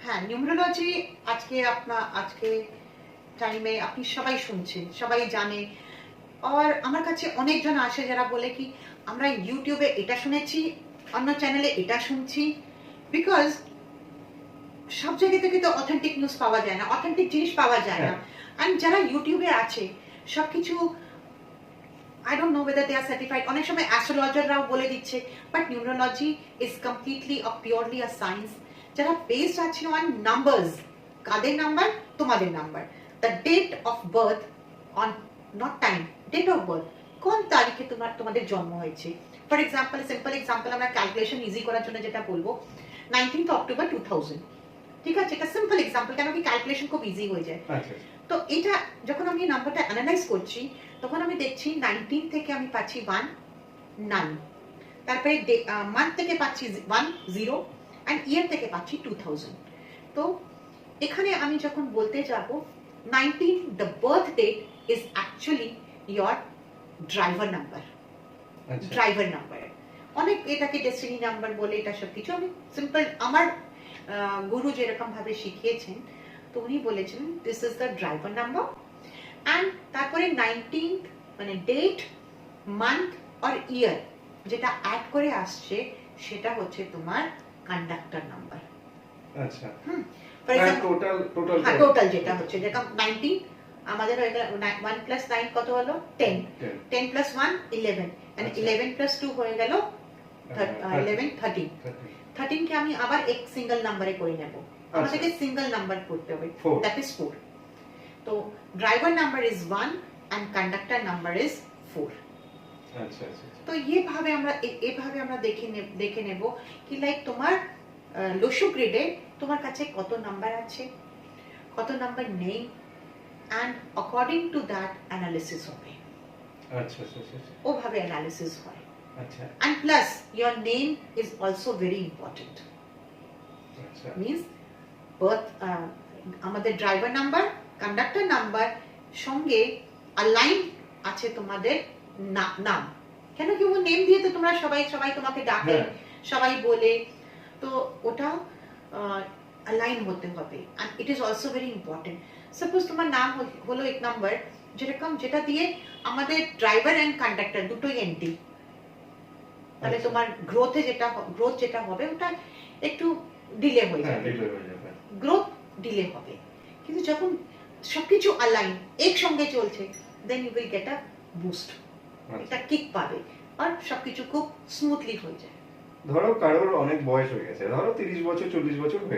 হ্যাঁ, নিউমেরোলজি আজকে টাইমে আপনি সবাই শুনছেন, সবাই জানে। আর আমার কাছে অনেকজন আসে যারা বলে কি আমরা ইউটিউবে এটা শুনেছি, অন্য চ্যানেলে এটা শুনছি, বিকজ সব জায়গা থেকে তো অথেন্টিক নিউজ পাওয়া যায় না, অথেন্টিক জিনিস পাওয়া যায় না। এন্ড যারা ইউটিউবে আছে সবকিছু I don't know whether they are certified. অনেক সময় অ্যাস্ট্রোলজাররাও বলে দিচ্ছে, but numerology is completely purely a science, যারা বেসড আছে অন নাম্বারস। কাদের নাম্বার? তোমাদের number. The date of birth, on not time, date of birth, কোন তারিখে তোমাদের জন্ম হয়েছে। ফর এক্সাম্পল, সিম্পল এক্সাম্পল আমরা ক্যালকুলেশন ইজি করার জন্য যেটা বলবো, 19th অক্টোবর 2000, ঠিক আছে? এটা সিম্পল এক্সাম্পল, কেন কি ক্যালকুলেশন খুব ইজি হয়ে যায়। তো এটা যখন আমি নাম্বারটা অ্যানালাইজ করছি, তখন আমি দেখছি 19 থেকে আমি পাচ্ছি 1 9, তারপরে মান্থ থেকে পাচ্ছি 1 0, এন্ড ইয়ার থেকে পাচ্ছি 2000। তো এখানে আমি যখন বলতে যাব 19, the birth date is actually your driver number. Driver number অনেক এটাকে ডেস্টিনি নাম্বার বলে, এটা সব কিছু আমি সিম্পল, আমার গুরু যেরকম ভাবে শিখিয়েছেন, তো উনি বলেছেন this is the driver number. And তারপরে 19 মানে ডেট, মান্থ আর ইয়ার যেটা অ্যাড করে আসছে, সেটা হচ্ছে তোমার কন্ডাক্টর নাম্বার। আচ্ছা, ফর এক্সাম্পল টোটাল যেটা হচ্ছে, যেরকম 19 আমাদের হয়ে গেল 1 প্লাস 9 কত হলো 10, 10 প্লাস 1 11, এন্ড 11 প্লাস 2 হয়ে গেল 11 13। 13 কে আমি আবার এক সিঙ্গেল নাম্বারে করে নেব, আমাদেরকে সিঙ্গেল নাম্বার করতে হবে, দ্যাট ইজ 4। তো driver number is 1 and conductor number is 4। আচ্ছা আচ্ছা। তো এভাবে আমরা দেখে নেব কি লাইক তোমার লোশো গ্রিডে তোমার কাছে কত নাম্বার আছে, কত নাম্বার নেই, and according to that analysis হবে। আচ্ছা আচ্ছা আচ্ছা, ওভাবে অ্যানালিসিস হয়। আচ্ছা, and plus your name is also very important. আচ্ছা, মিন্স বার্থ, আমাদের ড্রাইভার নাম্বার, কন্ডাক্টর নাম্বার সঙ্গে অ্যালাইন আছে তোমাদের নাম। কেন কি ও নেম দিয়ে তো তোমরা সবাই তোমাকে ডাকে, সবাই বলে, তো ওটা অ্যালাইন হতে হবে। And it is also very important. Suppose তোমার নাম হলো এক নাম্বার, যেরকম যেটা দিয়ে আমাদের ড্রাইভার এন্ড কন্ডাক্টর দুটোই এন্টি, তাহলে তোমার গ্রোথ যেটা হবে ওটা একটু ডিলে হয়ে যাবে, গ্রোথ ডিলে হবে। কিন্তু যখন সবকিছু অ্যালাইন একসঙ্গে চলছে, then you will get a boost, একটা কিক পাবে, আর সবকিছু খুব স্মুথলি হয়ে যায়। ধরো কারোর অনেক বয়স হয়ে গেছে, ধরো 30 বছর 40 বছর